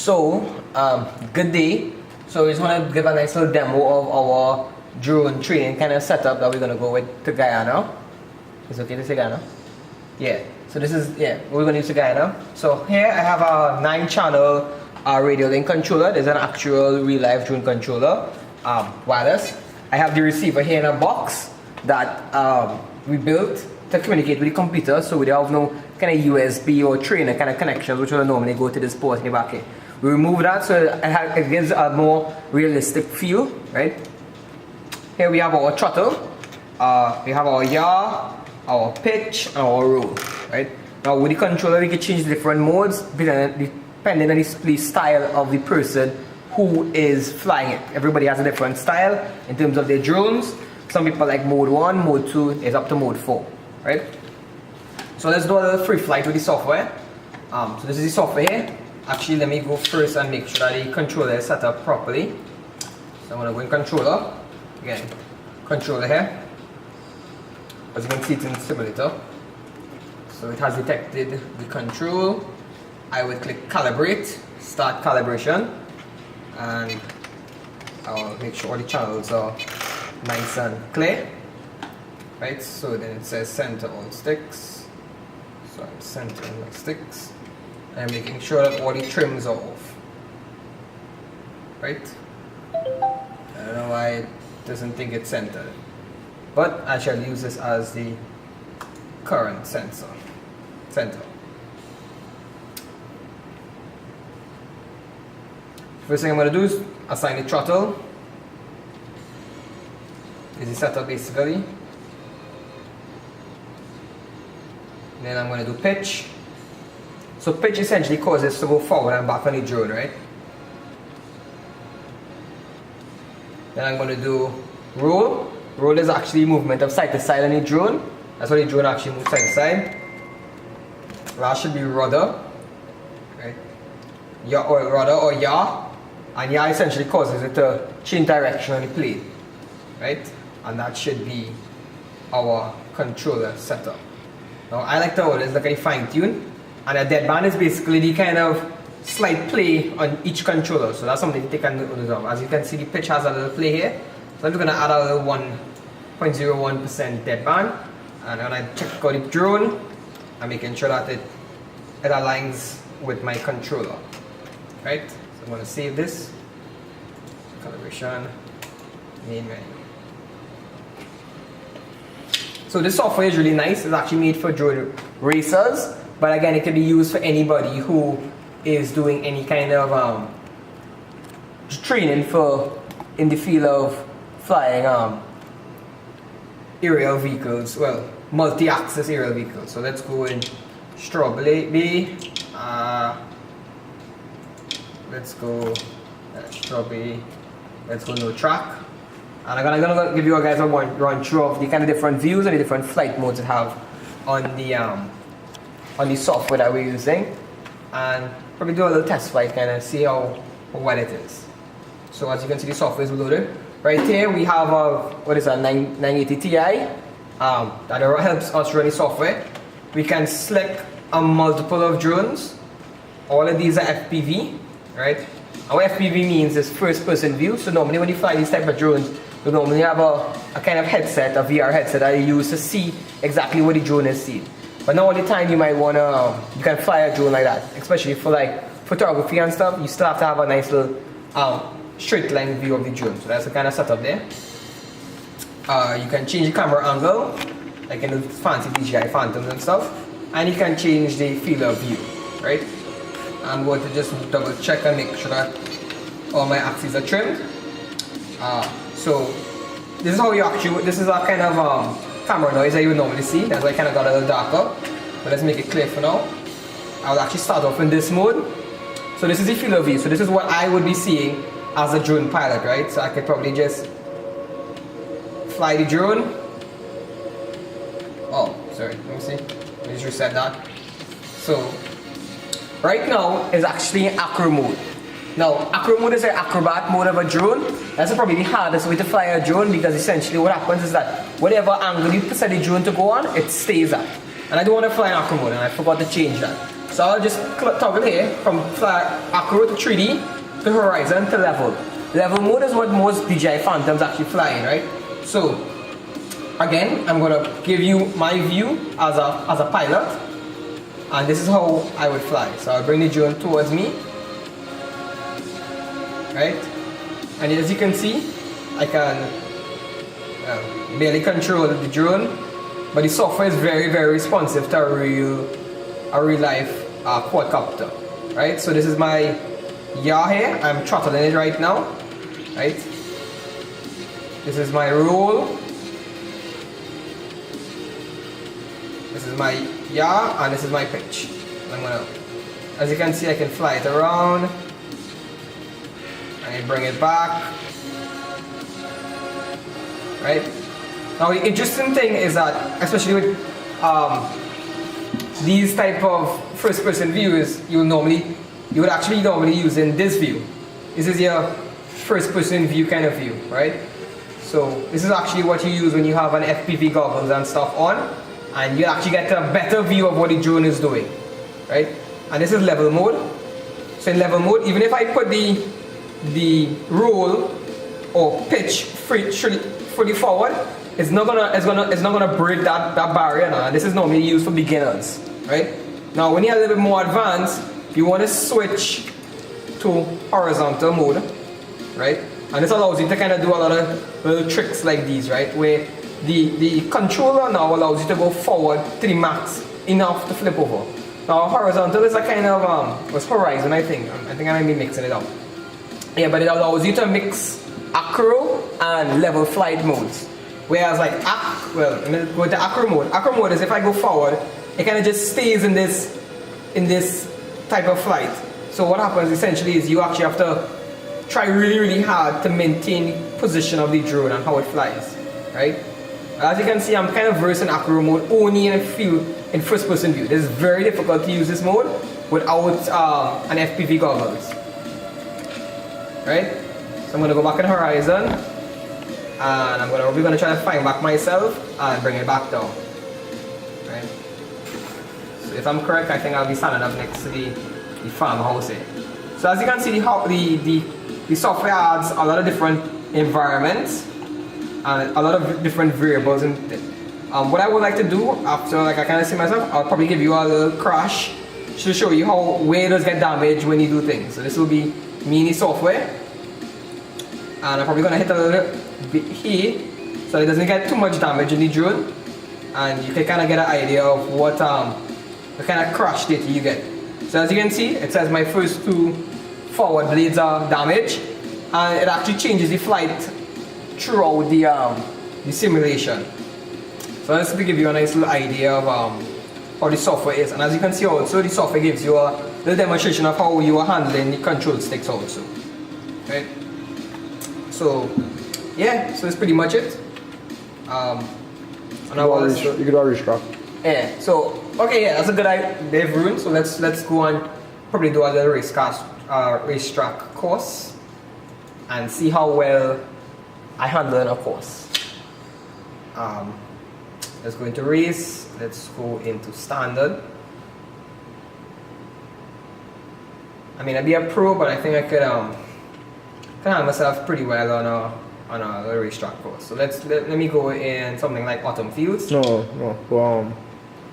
Good day. So we just want to give a nice little demo of our drone training kind of setup that we're going to go with to Guyana. It's okay to say Guyana? Yeah. So this is, we're going to use to Guyana. So here I have a 9-channel radio link controller. There's an actual real-life drone controller, wireless. I have the receiver here in a box that we built to communicate with the computer, so we don't have no kind of USB or trainer kind of connections which will normally go to this port in the back here. We remove that so it gives a more realistic feel, right? Here we have our throttle, we have our yaw, our pitch, and our roll, right? Now with the controller we can change different modes depending on the style of the person who is flying it. Everybody has a different style in terms of their drones. Some people like mode 1, mode 2 is up to mode 4, right? So let's do a little free flight with the software. So this is the software here. Actually, let me go first and make sure that the controller is set up properly. So I'm going to go in controller. Again, controller here. As you can see, it's in the simulator. So it has detected the control. I will click calibrate, start calibration, and I'll make sure all the channels are nice and clear. Right, so then it says center all sticks. So I'm centering my sticks. I'm making sure that all the trims are off. Right? I don't know why it doesn't think it's centered. But I shall use this as the current center. First thing I'm going to do is assign the throttle. This is setup basically. Then I'm going to do pitch. So pitch essentially causes to go forward and back on the drone, right? Then I'm going to do roll. Roll is actually movement of side to side on the drone. That's how the drone actually moves side to side. That should be rudder, right? Yaw or rudder or yaw. And yaw essentially causes it to change direction on the plane, right? And that should be our controller setup. Now I like to always look at the fine tune, and a deadband is basically the kind of slight play on each controller. So that's something to take note of. As you can see, the pitch has a little play here. So I'm just going to add a little 1.01% deadband, and when I check out the drone, I'm making sure that it aligns with my controller, right? So I'm going to save this, calibration, main menu. So this software is really nice. It's actually made for drone racers, but again, it can be used for anybody who is doing any kind of training in the field of flying aerial vehicles, well, multi-axis aerial vehicles. So let's go in strawberry. Let's go strawberry. Let's go no track. And I'm gonna give you guys a run through of the kind of different views and the different flight modes it have on the software that we're using, and probably do a little test flight, kind of see how well it is. So as you can see, the software is loaded. Right here we have a 980 Ti that helps us run the software. We can select a multiple of drones. All of these are FPV, right? Our FPV means is first person view. So normally when you fly these type of drones, you normally have a kind of headset, a VR headset that you use to see exactly what the drone is seeing. But not all the time you might wanna, you can fly a drone like that, especially for like photography and stuff. You still have to have a nice little straight line view of the drone. So that's the kind of setup there. You can change the camera angle, like in the fancy DJI Phantoms and stuff, and you can change the field of view, right? I'm going to just double check and make sure that all my axes are trimmed. So this is how you actually, this is a kind of camera noise that you would normally see. That's why I kind of got a little darker, but let's make it clear for now. I'll actually start off in this mode. So this is the field of view. So this is what I would be seeing as a drone pilot, right? So I could probably just fly the drone. Oh, sorry, let me see. Let me just reset that. So right now is actually acro mode. Now, acro mode is an acrobat mode of a drone. That's probably the hardest way to fly a drone, because essentially what happens is that whatever angle you set the drone to go on, it stays at. And I don't want to fly in acro mode, and I forgot to change that. So I'll just toggle here from acro to 3D to horizon to level. Level mode is what most DJI Phantoms actually fly in, right? So again, I'm gonna give you my view as a pilot, and this is how I would fly. So I'll bring the drone towards me, right? And as you can see, I can barely control the drone, but the software is very, very responsive to a real life quadcopter, right? So this is my yaw here. I'm throttling it right now, right? This is my roll. This is my yaw, and this is my pitch. As you can see, I can fly it around, and I bring it back, right? Now the interesting thing is that, especially with these type of first-person views, you would actually normally use in this view. This is your first-person view kind of view, right? So this is actually what you use when you have an FPV goggles and stuff on, and you actually get a better view of what the drone is doing, right? And this is level mode. So in level mode, even if I put the roll or pitch fully forward, it's not gonna break that barrier now. And this is normally used for beginners, right? Now when you're a little bit more advanced, you want to switch to horizontal mode, right? And this allows you to kind of do a lot of little tricks like these, right? Where the controller now allows you to go forward to the max enough to flip over. Now horizontal is a kind of what's horizon, I think. I think I might be mixing it up. Yeah, but it allows you to mix acro and level flight modes. Whereas like let me go to acro mode. Acro mode is if I go forward, it kind of just stays in this type of flight. So what happens essentially is you actually have to try really, really hard to maintain the position of the drone and how it flies, right? As you can see, I'm kind of versed in acro mode only in first person view. It is very difficult to use this mode without an FPV goggles, right? So I'm gonna go back in horizon, and we're gonna try to find back myself and bring it back down, right? So if I'm correct, I think I'll be standing up next to the farmhouse here. So as you can see, the software adds a lot of different environments and a lot of different variables. And what I would like to do after, like I kind of see myself, I'll probably give you a little crash to show you where it does get damaged when you do things. So this will be mini software, and I'm probably gonna hit a little bit here so it doesn't get too much damage in the drone, and you can kind of get an idea of what the kind of crash data you get. So as you can see, it says my first two forward blades are damaged, and it actually changes the flight throughout the simulation. So this will give you a nice little idea of how the software is. And as you can see also, the software gives you a little demonstration of how you are handling the control sticks also. Right? So yeah, so that's pretty much it. You could already strap. Yeah, so okay, yeah, that's a good idea. They've ruined, so let's go and probably do a little racetrack course and see how well I handle in a course. Let's go into race. Let's go into standard. I mean, I'd be a pro, but I think I could handle myself pretty well on a racetrack course. So let me go in something like Autumn Fields. No.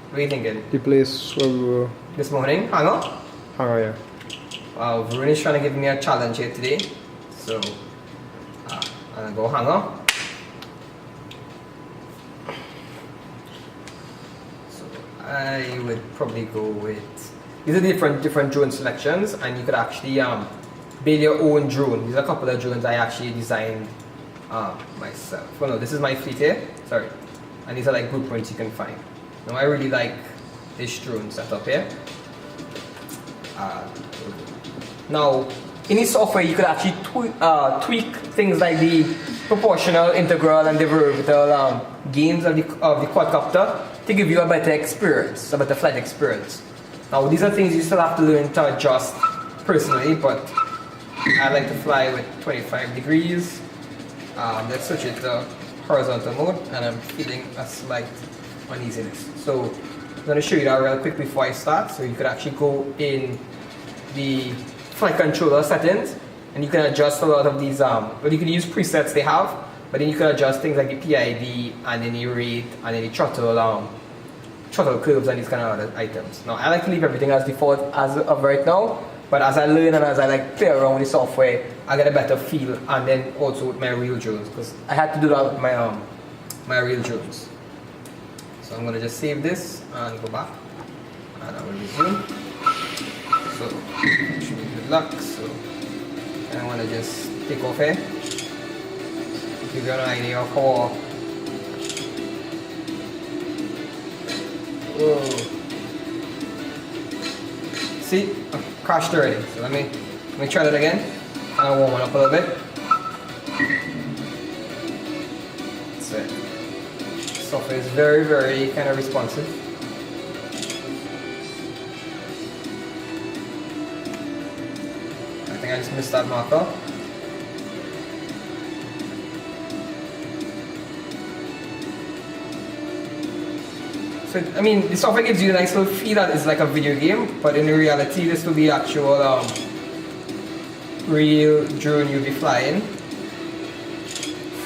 What are you thinking? The place where we were. This morning, Hangar? Hangar, yeah. Varun is trying to give me a challenge here today. So, I'm gonna go Hangar. So, I would probably go with. These are different drone selections, and you could actually build your own drone. These are a couple of drones I actually designed myself. Well, no, this is my fleet here. Sorry. And these are like blueprints you can find. Now, I really like this drone setup here. Now, in this software, you could actually tweak things like the proportional, integral, and divertical gains of the quadcopter to give you a better experience, a better flight experience. Now, these are things you still have to learn to adjust personally, but I like to fly with 25 degrees. Let's switch it to horizontal mode, and I'm feeling a slight uneasiness. So going to show you that real quick before I start. So you could actually go in the flight controller settings and you can adjust a lot of these, well, you can use presets they have, but then you can adjust things like the PID and any rate and any throttle curves and these kind of other items. Now I like to leave everything as default as of right now, but as I learn and as I like play around with the software, I get a better feel, and then also with my real drones, because I had to do that with my real drones. So I'm gonna just save this and go back, and I will resume. So wish me good luck. So I want to just take off here, give you an idea of how. Whoa. See, I crashed already. So let me try that again. And warm it up a little bit. That's it. Software is very, very kind of responsive. I think I just missed that marker. So, I mean, the software gives you a nice little feel that it's like a video game, but in reality, this will be actual real drone you'll be flying,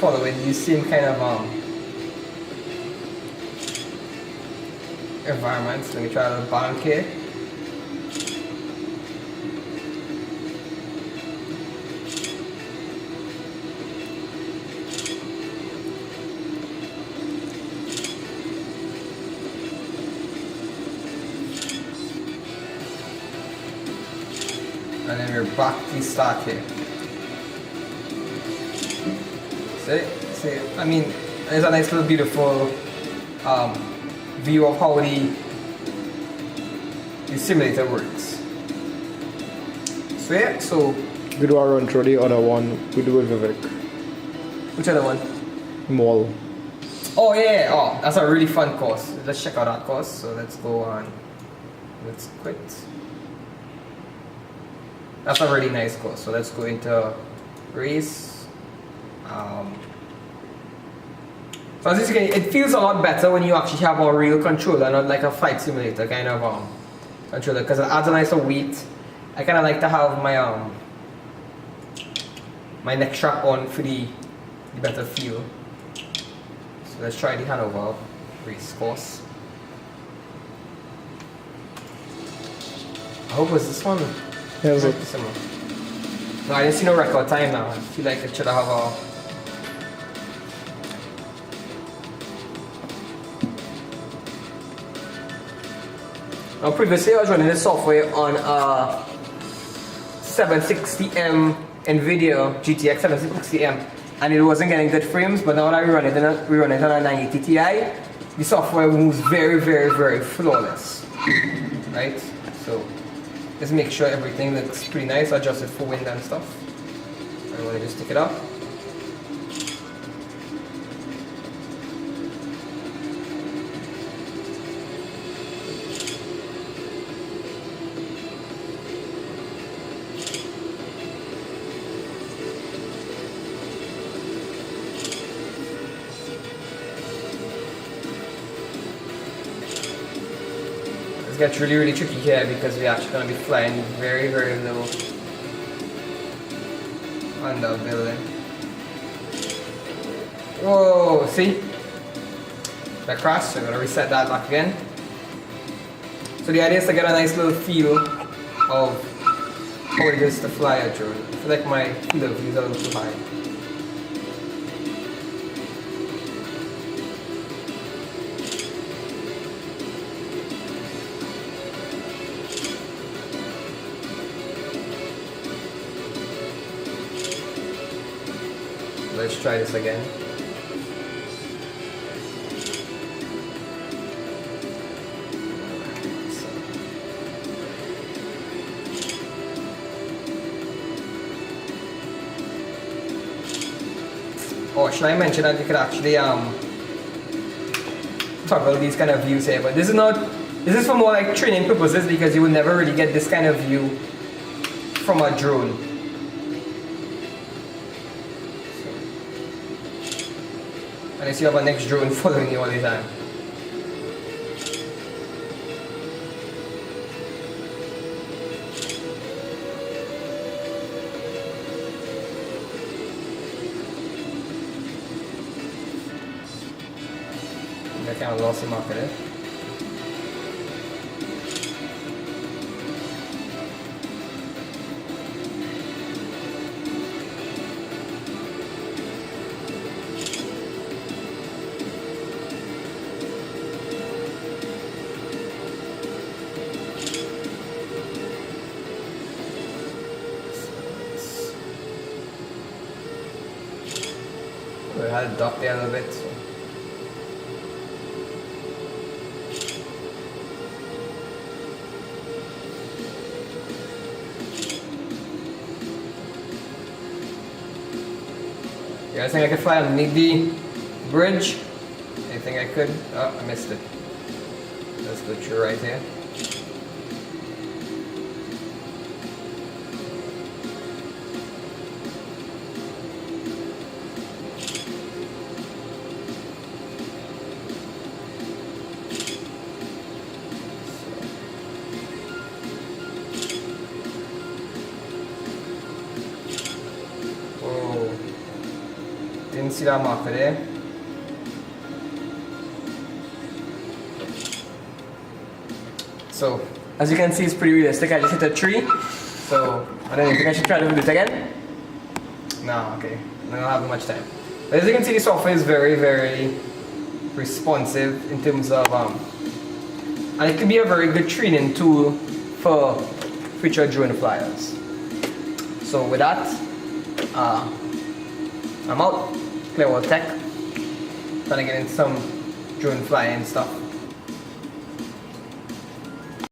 following the same kind of environments. Let me try a little bank here. And then we're back to start here. See, I mean, there's a nice little beautiful view of how the simulator works. So yeah, so We do our run through the other one. We do with Vivek. which other one? Mall. Oh yeah, oh, that's a really fun course. Let's check out that course. So let's go on. Let's quit. That's a really nice course. So let's go into race. So as you can, it feels a lot better when you actually have a real controller, not like a flight simulator kind of controller, because it adds a nicer weight. I kind of like to have my my neck strap on for the better feel. So let's try the Hanover race course. I hope it's this one. Yeah, Might be similar. No, I didn't see no record time now. I feel like it should have a. Now previously I was running this software on a 760M NVIDIA GTX 760M and it wasn't getting good frames, but now that we run it on a 980 Ti, the software moves very, very, very flawless. Right? So let's make sure everything looks pretty nice, adjust it for wind and stuff. I'm going to just stick it up. It gets really, really tricky here because we're actually going to be flying very, very low on the building. Whoa, see? That crashed, so I'm going to reset that back again. So the idea is to get a nice little feel of how it is to fly a drone. I feel like my field of view is a little too high. Let's try this again. Oh, should I mention that you could actually toggle these kind of views here? But this is for more like training purposes because you will never really get this kind of view from a drone. Unless you have a next drone following you all the time. Kind of lost the marker there. We had it docked there a little bit. So. You guys think I could fly underneath the bridge? I think I could. Oh, I missed it. Let's go through right here. Oh, didn't see that marker there. So, as you can see, it's pretty realistic. I just hit a tree. So, I don't think I should try to do it again. No, okay. I don't have much time. But as you can see, the software is very, very responsive in terms of, and it can be a very good training tool for future drone flyers. So with that, I'm out. Clearwater Tech. Trying to get in some drone flying stuff.